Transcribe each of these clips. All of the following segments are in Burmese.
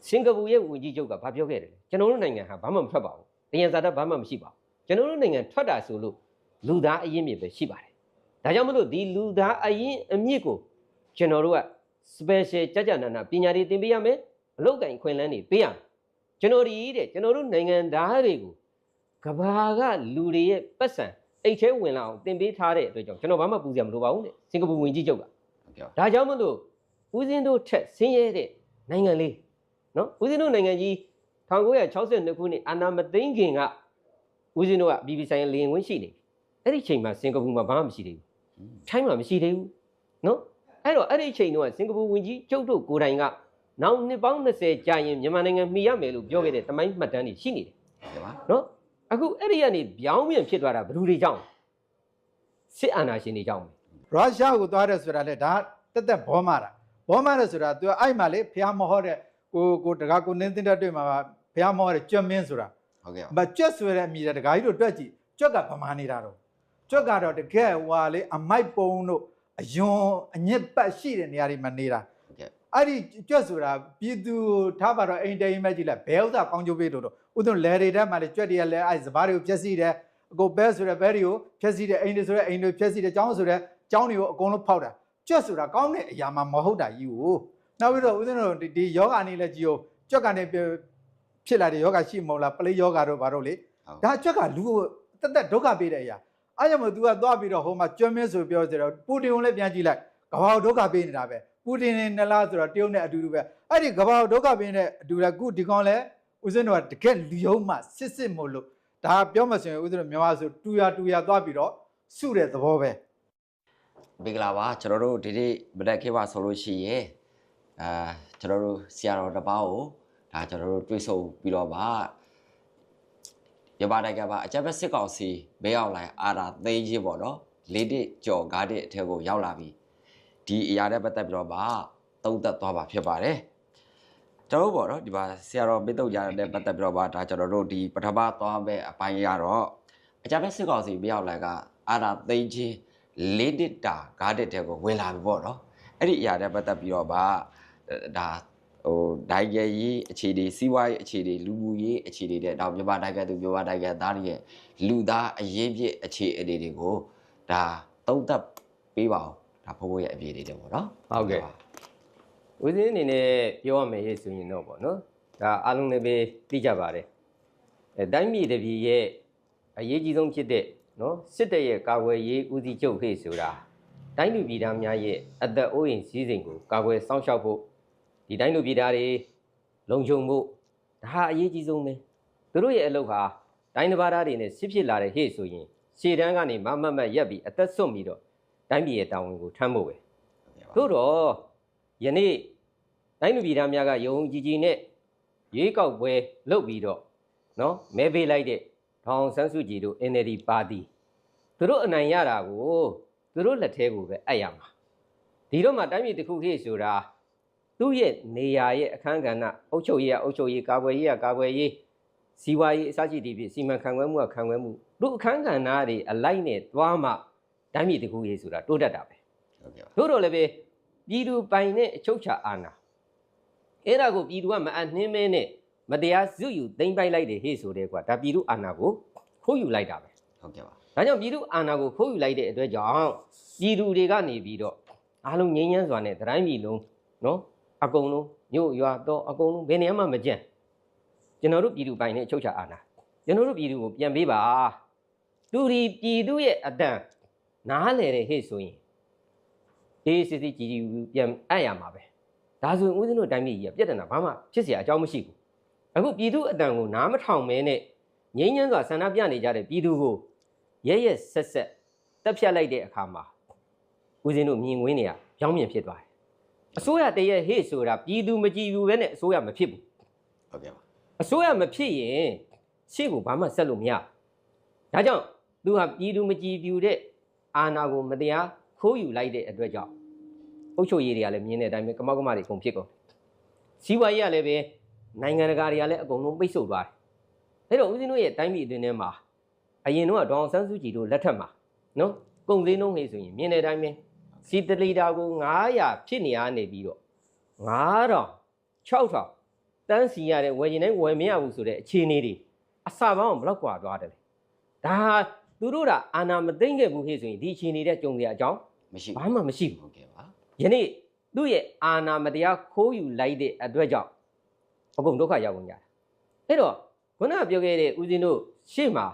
စင်ကာပူရဲ့ဝန်ကြီးချုပ်ကဘာပြောခဲ့တယ်လဲကျွန်တော်တို့နိုင်ငံဟာဘာမှမထွက်ပါဘူးတရားစာတဘာမှမရှိပါဘူးကျွန်တော်တို့နိုင်ငံထွက်တာဆိုလို့လူသားအရင်းမြစ်ပဲရှိပါတယ်ဒါကြောင့်မလို့ဒီလူသားအရင်းအမြစ်ကိုကျွန်တော်တို့က special ကြကြနာနာပညာတွေသင်ပေးရမယ်အလုပ်ကိုင်ခွင့်လန်းတွေပေးရမယ်ကျွန်တော်တို့နိုင်ငံသားတွေကိုကဘာကလူတွေရဲ့ပတ်စံအိတ်ထဲဝင်လာအောင်သင်ပေးထားတဲ့အတွက်ကြောင့်ကျွန်တော်ဘာမှပူစရာမလိုပါဘူးတဲ့စင်ကာပူဝန်ကြီးချုပ်ကဒါကြောင့်မလို့ဦးစင်းတို့ထက်ဆင်းရဲတဲ့နိုင်ငံလေးနော်ဦးစင်းတို့နိုင်ငံကြီး1962ခုနှစ်အာဏာမသိမ်းခင်ကဦးစင်းတို့ကပြည်ပဆိုင်ရာလေရင်ဝင်ရှိနေအဲ့ဒီချိန်မှာစင်ကာပူမှာဘာမှမရှိသေးဘူးထိုင်းမှာမရှိသေးဘူးနော်အဲ့တော့အဲ့ဒီချိန်တုန်းကစင်ကာပူဝန်ကြီးချုပ်တို့ကိုယ်တိုင်ကနောက်နှစ်ပေါင်း20ကြာရင်မြန်မာနိုင်ငံမှီရမယ်လို့ပြောခဲ့တဲ့တမိုင်းမှတ်တမ်းတွေရှိနေတယ်နော်အခုအဲ့ဒီကနေပြောင်းပြန်ဖြစ်သွားတာဘယ်သူတွေကြောင့်စစ်အာဏာရှင်တွေကြောင့်ရုရှားကိုသွားတယ်ဆိုတာလေဒါတက်ဘောမာတာဆိုတာ तू အဲ့မှာလေဖျားမဟောတဲ့ကိုတကားကိုနင်းတင်တဲ့တွေ့မှာဖျားမဟောတဲ့ကျွတ်မင်းဆိုတာဟုတ်ကဲ့မကျွတ်ဆိုတဲ့အမိတဲ့တကားကြီးတို့တွက်ကြည့်ကျွတ်ကဗမာနေတာတော့ကျွတ်ကတော့တကယ်ဟွာလေအမိုက်ပုံတို့အယွန်အညစ်ပတ်ရှိတဲ့နေရာတွေမှာနေတာအဲ့ဒီကျွတ်ဆိုတာပြည်သူထားပါတော့အိမ်တိမ်မဲ့ကြည့်လိုက်ဘဲဥစ္စာကောင်းကျိုးပေးလို့ဥဒုံလဲတွေတက်မှာလေကျွတ်တွေကလည်းအဲ့စပားတွေကိုဖျက်ဆီးတယ်အကိုဘဲဆိုတဲ့ဘဲတွေကိုဖျက်ဆီးတယ်အိမ်တွေဆိုတဲ့အိမ်တွေဖျက်ဆီးတယ်ကျောင်းဆိုတဲ့ကျောင်းတွေကိုအကုန်လုံးဖောက်တာကျွတ်ဆိုတာကောင်းတဲ့အရာမှမဟုတ်တာကြီးကိုနောက်ပြီးတော့ဦးဇင်းတို့ဒီယောဂအနေနဲ့ကြည့်အောင်ကျွတ်ကနေဖြစ်လာတဲ့ယောဂရှိမဟုတ်လားပလိယောဂတို့ဘာတို့လေဒါကျွတ်ကလူကိုတက်ဒုက္ခပေးတဲ့အရာအဲ့ကြောင့်မို့ तू ကသွားပြီးတော့ဟိုမှာကျွတ်မင်းဆိုပြောဆိုတော့ပူတင်ကိုလည်းပြန်ကြည့်လိုက်ကဘာဒုက္ခပေးနေတာပဲပူတင်နဲ့နလားဆိုတော့တရုတ်နဲ့အတူတူပဲအဲ့ဒီကဘာဒုက္ခပေးနေတဲ့အတူတူကုဒီကောင်လဲဦးဇင်းတို့ကတကက်လူယုံမှစစ်မို့လို့ဒါပြောမှဆိုရင်ဦးဇင်းတို့မြန်မာဆိုတူရသွားပြီးတော့စုတဲ့သဘောပဲမင်္ဂလာပါကျွန်တော်တို့ဒီနေ့မနက်ခင်းပါဆိုလို့ရှိရင်ကျွန်တော်တို့ဆရာတော်တစ်ပါးကိုဒါကျွန်တော်တို့တွေ့ဆုံပြီးတော့ပါမြန်မာနိုင်ငံမှာအကြမ်းဖက်စစ်ကောင်စီမဲအောင်လိုင်းအာဏာသိမ်းခြင်းပေါ့နော်၄နှစ်ကျော်၅နှစ်အထက်ကိုရောက်လာပြီဒီအရာနဲ့ပတ်သက်ပြီးတော့မှသုံးသပ်သွားပါဖြစ်ပါတယ်ကျွန်တော်တို့ပေါ့နော်ဒီမှာဆရာတော်မင်းတုတ်ကြတဲ့ပတ်သက်ပြီးတော့မှဒါကျွန်တော်တို့ဒီပထမသွားမဲ့အပိုင်းရတော့အကြမ်းဖက်စစ်ကောင်စီမဲအောင်လိုင်းကအာဏာသိမ်းခြင်း၄နှစ်တာ၅နှစ်တဲ့ကိုဝင်လာပြီပေါ့နော်အဲ့ဒီအရာနဲ့ပတ်သက်ပြီးတော့မှဒါဟိုနိုင်ငံရေးအခြေအနေစီးပွားရေးအခြေအနေလူမှုရေးအခြေအနေတဲ့နောက်မြန်မာနိုင်ငံသူမြန်မာနိုင်ငံသားတွေရဲ့လူသားအရေးပြည့်အခြေအနေတွေကိုဒါသုံးသပ်ပေးပါဦးဒါဘိုးဘိုးရဲ့အပြည့်တွေတဲ့ပေါ့နော်ဟုတ်ကဲ့ဦးစင်းအနေနဲ့ပြောရမယ်ရေးဆိုရင်တော့ပေါ့နော်ဒါအားလုံးလည်းပဲသိကြပါတယ်တိုင်းပြည်တစ်ပြည်ရဲ့အရေးကြီးဆုံးဖြစ်တဲ့နော်စစ်တပ်ရဲ့ကာကွယ်ရေးဦးစီးချုပ်ဟေ့ဆိုတာတိုင်းလူပြည်သားများရဲ့အသက်အိုးအိမ်စည်းစိမ်ကိုကာကွယ်စောင့်ရှောက်ဖို့ဒီတိုင်းလူပြည်သားတွေလုံခြုံဖို့ဒါအရေးကြီးဆုံးပဲသူတို့ရဲ့အလုပ်ဟာတိုင်းတစ်ပါးသားတွေနဲ့စစ်ဖြစ်လာတဲ့ဟေ့ဆိုရင်ရှေ့တန်းကနေမမတ်ရက်ပြီးအသက်ဆွတ်ပြီးတော့တိုင်းပြည်ရဲ့တာဝန်ကိုထမ်းဖို့ပဲသို့တော့ယနေ့တိုင်းလူပြည်သားများကယုံကြည်နဲ့ရွေးကောက်ပွဲလုပ်ပြီးတော့နော်မဲပေးလိုက်တဲ့ဒေါအောင်ဆန်းစုကြည်တို့ NLD ပါတီသူတို့အနိုင်ရတာကိုသူတို့လက်ထဲကိုပဲအပ်ရမှာဒီတော့မှတိုင်းပြည်တစ်ခုခေတ်ဆိုတာသူ့ရဲ့နေရာရဲ့အခန်းကဏ္ဍအုပ်ချုပ်ရေးကာကွယ်ရေးစီးပွားရေးအစရှိသဖြင့်စီမံခန့်ခွဲမှုတို့အခန်းကဏ္ဍတွေအလိုက်နဲ့သွားမှတိုင်းပြည်တစ်ခုခေတ်ဆိုတာတိုးတက်တာပဲတို့တော့လည်းပဲပြည်သူပိုင်တဲ့အချုပ်ချာအာဏာအဲ့ဒါကိုပြည်သူကမအနှင်းမဲနဲ့မတရားစုယူသိမ်းပိုက်လိုက်တယ်ဟေ့ဆိုတဲ့ကွာဒါပြည်သူအာဏာကိုခိုးယူလိုက်တာပဲဟုတ်ကဲ့ပါဒါကြောင့်ပြည်သူအာဏာကိုခိုးယူလိုက်တဲ့အတွက်ကြောင့်ပြည်သူတွေကနေပြီးတော့အားလုံးငြိမ်းချမ်းစွာနဲ့တိုင်းပြည်လုံးနော်အကုန်လုံးမြို့ရွာတော့အကုန်လုံးဘယ်နေရာမှမကြံ့ကျွန်တော်တို့ပြည်သူပိုင်တဲ့အချုပ်ချာအာဏာကျွန်တော်တို့ပြည်သူကိုပြန်ပေးပါသူဒီပြည်သူရဲ့အတန်နားလဲတဲ့ဟေ့ဆိုရင်အေးစစ်ကြည်ပြန်အပ်ရမှာပဲဒါဆိုရင်ဦးဇင်းတို့တိုင်းပြည်ကြီးကပြဿနာဘာမှဖြစ်เสียအကြောင်းမရှိဘူးအခုပြည်သူအတန်ကိုနားမထောင်မဲနဲ့ငြိမ်းချမ်းစွာဆန္ဒပြနေကြတဲ့ပြည်သူကိုရဲဆက်တက်ဖြတ်လိုက်တဲ့အခါမှာဦးဇင်းတို့မြင်ကွင်းတွေကပြောင်းပြန်ဖြစ်သွားတယ်အစိုးရတရက်ဟေ့ဆိုတာပြည်သူမကြည်ဘူးပဲနဲ့အစိုးရမဖြစ်ဘူးဟုတ်ကဲ့ပါအစိုးရမဖြစ်ရင်ရှေ့ကိုဘာမှဆက်လို့မရဒါကြောင့်သူဟာပြည်သူမကြည်ဘူးတဲ့အာဏာကိုမတရားခိုးယူလိုက်တဲ့အတွက်ကြောင့်အုပ်ချုပ်ရေးတွေကလည်းမြင်တဲ့အတိုင်းပဲကမောက်ကမတွေအကုန်ဖြစ်ကုန်စီးပွားရေးကလည်းပဲနိုင်ငံတကာတွေကလည်းအကုန်လုံးပိတ်ဆို့သွားတယ်အဲ့တော့ဦးဇင်းတို့ရဲ့တိုင်းပြည်အတွင်းထဲမှာအရင်တော့ဒေါအောင်ဆန်းစုကြည်တို့လက်ထက်မှာနော်ကုန်စည်နှုန်းဟေ့ဆိုရင်မြင်တဲ့အတိုင်းပဲစီတလီတာကို900ဖြစ်နေရနေပြီးတော့9000 6000 တန်းစီရတဲ့ဝယ်ရင်တိုင်းဝယ်မရဘူးဆိုတဲ့အခြေအနေတွေအစပေါင်းဘလောက်กว่าသွားတယ်ဒါသူတို့ကအာဏာမသိမ့်ခဲ့ဘူးဟဲ့ဆိုရင်ဒီအခြေအနေတဲ့ကြုံစရာအကြောင်းဘာမှမရှိဘူးဟုတ်ကဲ့ပါယနေ့သူ့ရဲ့အာဏာမတရားခိုးယူလိုက်တဲ့အတွက်ကြောင့်အကုန်ဒုက္ခရောက်ကုန်ကြတာအဲ့တော့ခုနကပြောခဲ့တဲ့ဦးဇင်းတို့ရှေ့မှာ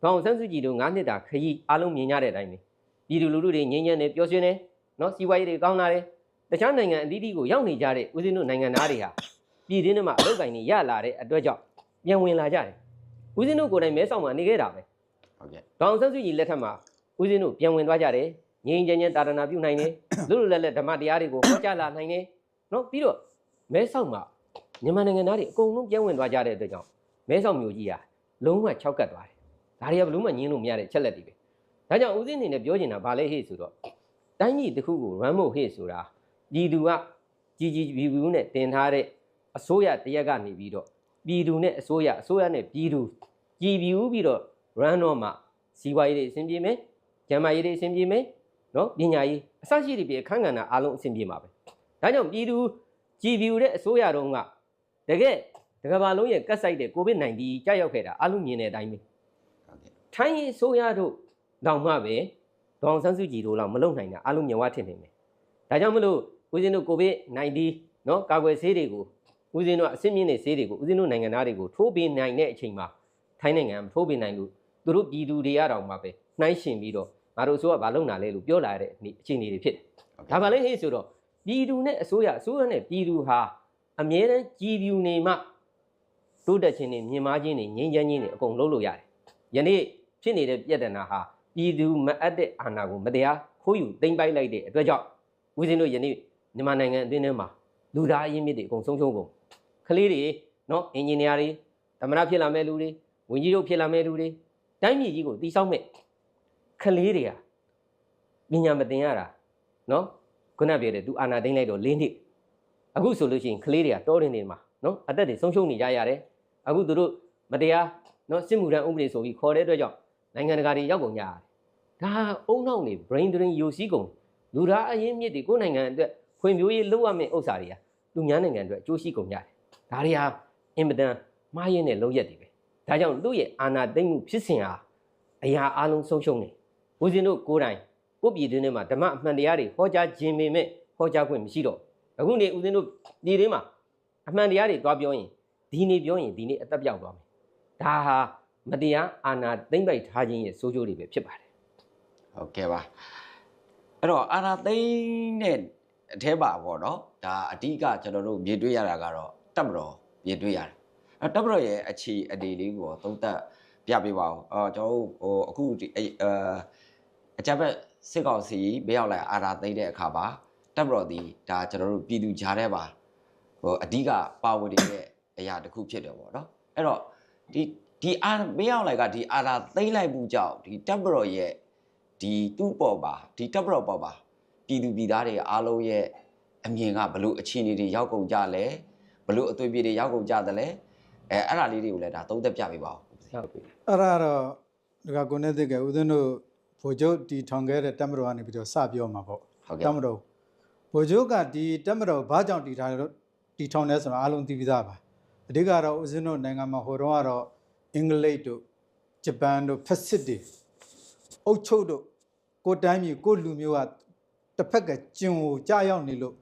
ဒေါအောင်ဆန်းစုကြည်တို့9နှစ်တာခရီးအားလုံးမြင်ကြတဲ့အတိုင်းပဲပြည်သူလူထုတွေငြိမ်းချမ်းနေပျော်ရွှင်နေနော်စီးပွားရေးတွေကောင်းလာတယ်တခြားနိုင်ငံအသီးသီးကိုရောက်နေကြတဲ့ဦးဇင်းတို့နိုင်ငံသားတွေဟာပြည်တွင်းထဲမှာအလုပ်ကိုင်တွေရလာတဲ့အတွက်ကြောင့်ပြန်ဝင်လာကြတယ်ဦးဇင်းတို့ကိုယ်တိုင်မဲဆောက်မှာနေခဲ့တာပဲဟုတ်ကဲ့ဒေါအောင်ဆန်းစုကြည်လက်ထက်မှာဦးဇင်းတို့ပြန်ဝင်သွားကြတယ်ငြိမ်းချမ်းတာဒနာပြုနိုင်တယ်လူလူလက်လက်ဓမ္မတရားတွေကိုဟောကြားလာနိုင်တယ်နော်ပြီးတော့မဲဆောက်မှာမြန်မာနိုင်ငံသားတွေအကုန်လုံးပြန်ဝင်သွားကြတဲ့အတွက်ကြောင့်မဲဆောက်မြို့ကြီးဟာလုံးဝ6ကတ်သွားတယ်ဒါတွေကဘလို့မှညင်းလို့မရတဲ့ချက်လက်တွေပဲဒါကြောင့်ဦးဇင်းအနေနဲ့ပြောချင်တာဗာလဲဟေ့ဆိုတော့တိုင်းပြည်တစ်ခုကို run ဖို့ဟေ့ဆိုတာပြည်သူကကြီးဘူးနဲ့တင်ထားတဲ့အစိုးရတရက်ကနေပြီးတော့ပြည်သူနဲ့အစိုးရနဲ့ပြည်သူကြည်ပြူပြီးတော့ run တော့မှစီးပွားရေးတွေအဆင်ပြေမယ်ကျန်းမာရေးတွေအဆင်ပြေမယ်နော်ပညာရေးအစရှိတွေပြအခန်းကဏ္ဍအားလုံးအဆင်ပြေမှာပဲဒါကြောင့်ပြည်သူကြည်ပြူတဲ့အစိုးရတော်ကတကယ်တကဘာလုံးရဲ့ကတ်ဆိုင်တဲ့ COVID-19 ကြောက်ရောက်ခဲ့တာအားလုံးမြင်တဲ့အတိုင်းပဲထိုင်းရေးဆိုရတို့တောင်မှပဲဒေါအောင်ဆန်းစုကြည်တို့လောက်မလုံနိုင်တာအားလုံးမြင်ဝထင်နေမယ်ဒါကြောင့်မလို့ဦးဇင်းတို့ COVID-19 နော်ကာကွယ်ဆေးတွေကိုဦးဇင်းတို့အစစ်မြင့်တဲ့ဆေးတွေကိုဦးဇင်းတို့နိုင်ငံသားတွေကိုထိုးပေးနိုင်တဲ့အချိန်မှာထိုင်းနိုင်ငံမထိုးပေးနိုင်လို့သူတို့ပြည်သူတွေရတောင်မှပဲနှိုင်းရှင်ပြီးတော့ငါတို့ဆိုကဘာလုပ်နာလဲလို့ပြောလာတဲ့အခြေအနေတွေဖြစ်တယ်ဒါပါလဲဟေ့ဆိုတော့ပြည်သူနဲ့အစိုးရနဲ့ပြည်သူဟာအမြဲတမ်းကြည်ပြူနေမှတိုးတက်ခြင်းတွေမြင်မာခြင်းတွေငြိမ်းချမ်းခြင်းတွေအကုန်လုံးလို့ရတယ်ယနေ့ဖြစ်နေတဲ့ပြဿနာဟာပြည်သူမအပ်တဲ့အာဏာကိုမတရားခိုးယူသိမ်းပိုက်လိုက်တဲ့အတွက်ကြောင့်ဦးဇင်းတို့ယနေ့မြန်မာနိုင်ငံအတွင်းထဲမှာလူသားအရင်းမြစ်တွေအကုန်ဆုံးရှုံးကုန်ကလေးတွေနော်အင်ဂျင်နီယာတွေသမရဖြစ်လာမဲ့လူတွေဝန်ကြီးတို့ဖြစ်လာမဲ့လူတွေတိုင်းပြည်ကြီးကိုတည်ဆောက်မဲ့ကလေးတွေဟာပညာမသင်ရတာနော်ခုနပြောတဲ့သူအာဏာသိမ်းလိုက်တော့၄နှစ်အခုဆိုလို့ရှိရင်ကလေးတွေကတောတင်နေမှာနော်အသက်တွေဆုံးရှုံးနေကြရတယ်အခုသူတို့မတရားနော်စစ်မှုထမ်းဥပဒေဆိုပြီးခေါ်တဲ့အတွက်ကြောင့်နိုင်ငံတကာတွေရောက်ကုန်ကြရတယ်ဒါအုံနောက်နေ brain drain ယိုစီးကုန်လူသားအရင်းမြစ်တွေကိုနိုင်ငံအတွက်ဖွံ့ဖြိုးရေးလုပ်ရမယ့်ဥစ္စာတွေကလူများနိုင်ငံအတွက်အကျိုးရှိကုန်ကြတယ်ဒါတွေဟာအင်မတန်မှားယွင်းတဲ့လုပ်ရက်တွေပဲဒါကြောင့်သူ့ရဲ့အာဏာသိမ်းမှုဖြစ်စဉ်ဟာအရာအလုံးဆုံးရှုံးနေဦးဇင်းတို့ကိုယ်တိုင်ကိုပြည်တွင်းထဲမှာဓမ္မအမှန်တရားတွေဟောကြားခြင်းပေမဲ့ဟောကြားခွင့်မရှိတော့အခုနေဦးဇင်းတို့ပြည်တွင်းမှာအမှန်တရားတွေသွားပြောရင်ဒီနေ့ပြောရင်ဒီနေ့အသက်ပြောက်သွားမယ်ဒါဟာမတရားအာဏာသိမ်းပိုက်ထားခြင်းရဲ့ဆိုးကျိုးတွေပဲဖြစ်ပါတယ်ဟုတ်ကဲ့ပါအဲ့တော့အာဏာသိမ်းတဲ့အထဲပါပေါ့နော်ဒါအဓိကကျွန်တော်တို့မြင်တွေ့ရတာကတော့တပ်မတော်မြင်တွေ့ရတယ်အဲ့တပ်မတော်ရဲ့အခြေအနေလေးကိုသုံးသပ်ပြပေးပါဦးကျွန်တော်တို့အခုဒီအကြမ်းဖက်စစ်ကောင်စီမရောက်လိုက်အာဏာသိမ်းတဲ့အခါမှာတပ်မတော်ဒီဒါကျွန်တော်တို့ပြည်သူကြားထဲမှာအဓိကပါဝင်နေတဲ့အရာတစ်ခုဖြစ်တယ်ပေါ့နော်အဲ့တော့ဒီအာမရောက်လိုက်ကဒီအာဏာသိမ်းလိုက်မှုကြောင့်ဒီတပ်မတော်ရဲ့ဒီသူ့ပေါ်ပါဒီတပ်မတော်ပေါ်ပါပြည်သူပြည်သားတွေအားလုံးရဲ့အမြင်ကဘလို့အခြေအနေတွေရောက်ကုန်ကြလဲဘလို့အသွင်ပြေတွေရောက်ကုန်ကြသလဲအဲ့ဒါလေးတွေကိုလည်းဒါသုံးသပ်ပြပေးပါဦးဟုတ်ပြီအဲ့ဒါတော့ဒီကကိုနေသိကဦးဇင်းတို့ဗိုလ်ချုပ်တီထောင်ခဲ့တဲ့တပ်မတော်ကနေပြီးတော့စပြောမှာပေါ့တပ်မတော်ဗိုလ်ချုပ်ကဒီတပ်မတော်ဘာကြောင့်တီထောင်လဲဆိုတော့အားလုံးသိပြီးသားပါအဓိကတော့ဦးဇင်းတို့နိုင်ငံမှာဟိုတုန်းကတော့အင်္ဂလိပ်တို့ဂျပန်တို့ဖက်စစ်တွေအုတ်ချုပ်တို့ကိုတိုင်းပြည်ကိုလူမျိုးကတစ်ဖက်ကကျင်ကိုကြားရောက်နေလို့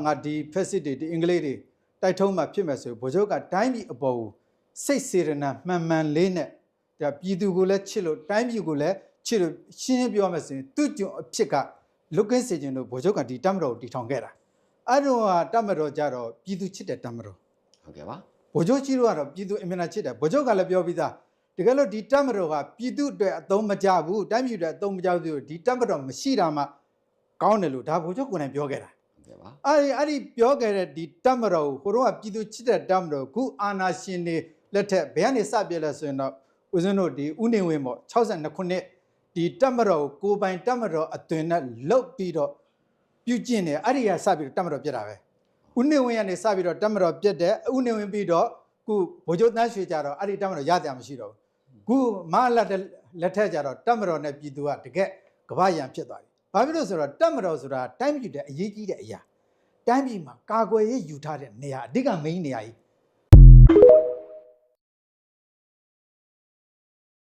ငါဒီဖက်စစ်တွေဒီအင်္ဂလိပ်တွေတိုက်ထုံးမှဖြစ်မယ်ဆိုဗိုလ်ချုပ်ကတိုင်းပြည်အပေါ်ကိုစိတ်စေရနာမှန်မှန်လေးနဲ့ဒါပြည်သူကိုလည်းချစ်လို့တိုင်းပြည်ကိုလည်းချစ်လို့ရှင်းပြောမယ်ဆိုရင်သူ့ကြုံအဖြစ်ကလုတ်ကင်းစေခြင်းလို့ဗိုလ်ချုပ်ကဒီတပ်မတော်ကိုတည်ထောင်ခဲ့တာအဲ့တော့တပ်မတော်ကြတော့ပြည်သူချစ်တဲ့တပ်မတော်ဟုတ်ကဲ့ပါဗိုလ်ချုပ်ကြီးတို့ကတော့ပြည်သူအမြင်နဲ့ချစ်တယ်ဗိုလ်ချုပ်ကလည်းပြောပြီးသားတကယ်လို့ဒီတပ်မတော်ကပြည်သူအတွက်အသုံးမကျဘူးတိုင်းပြည်အတွက်အသုံးမကျဘူးဒီတပ်မတော်မရှိတာမှကောင်းတယ်လို့ဒါဗိုလ်ချုပ်ကိုယ်တိုင်ပြောခဲ့တာဟုတ်ကဲ့ပါအဲ့ဒီပြောခဲ့တဲ့ဒီတပ်မတော်ကိုတော့ပြည်သူချစ်တဲ့တပ်မတော်ခုအာဏာရှင်တွေလက်ထက်ဘယ်ကနေစပြလဲဆိုရင်တော့ဦးဇင်းတို့ဒီဥနေဝင်ပေါ့62ခုနှစ်ဒီတပ်မတော်ကိုပိုင်တပ်မတော်အသွင်နဲ့လုတ်ပြီးတော့ပြုကျင့်တယ်အဲ့ဒီကစပြီးတော့တပ်မတော်ပြတ်တာပဲဥနေဝင်ကနေစပြီးတော့တပ်မတော်ပြတ်တယ်ဥနေဝင်ပြီးတော့ခုဗိုလ်ချုပ်တန်းရွှေကြတော့အဲ့ဒီတပ်မတော်ရတရားမရှိတော့ဘူးခုမလက်ထက်ကြတော့တပ်မတော်နဲ့ပြည်သူကတကယ်ကမ္ဘာရန်ဖြစ်သွားပြီဘာဖြစ်လို့ဆိုတော့တပ်မတော်ဆိုတာတိုင်းပြည်တဲ့အရေးကြီးတဲ့အရာတိုင်းပြည်မှာကာကွယ်ရေးယူထားတဲ့နေရာအဓိက main နေရာကြီး